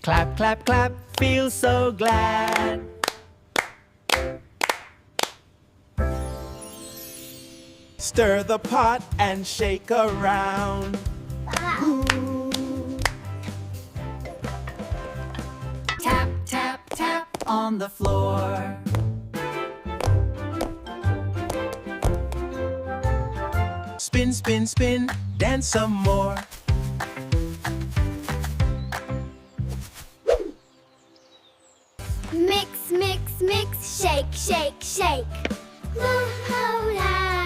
Clap, clap, clap, feel so glad. Stir the pot and shake around. Tap, tap, tap on the floor. Spin, spin, spin, dance some more. Mix, mix, mix, shake, shake, shake. La-ho-la.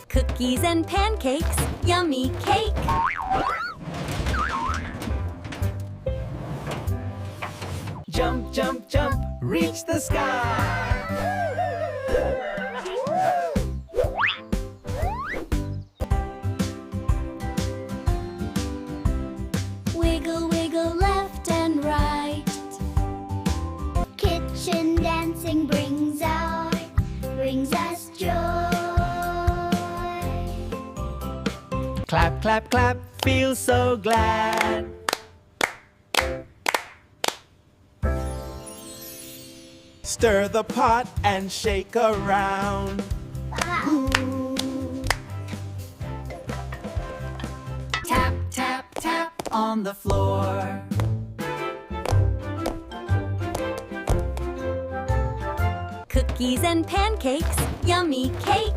Cookies and pancakes, yummy cake. Jump, jump, jump, reach the sky. Wiggle, wiggle left and right. Kitchen dancing brings us joy. Clap, clap, clap, feel so glad. Stir the pot and shake around. Tap, tap, tap on the floor. Cookies and pancakes, yummy cake.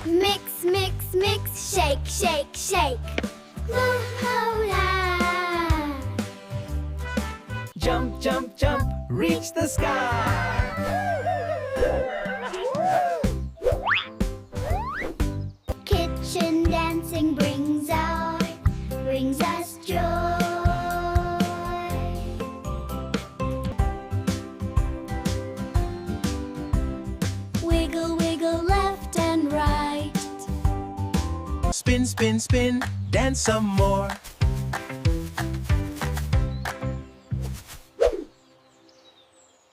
Mix, mix, mix, shake, shake, shake. La-ho-la. Jump, jump, jump, reach the sky. Kitchen dancing brings us joy. Wiggle, wiggle left and right. Spin, spin, spin, dance some more.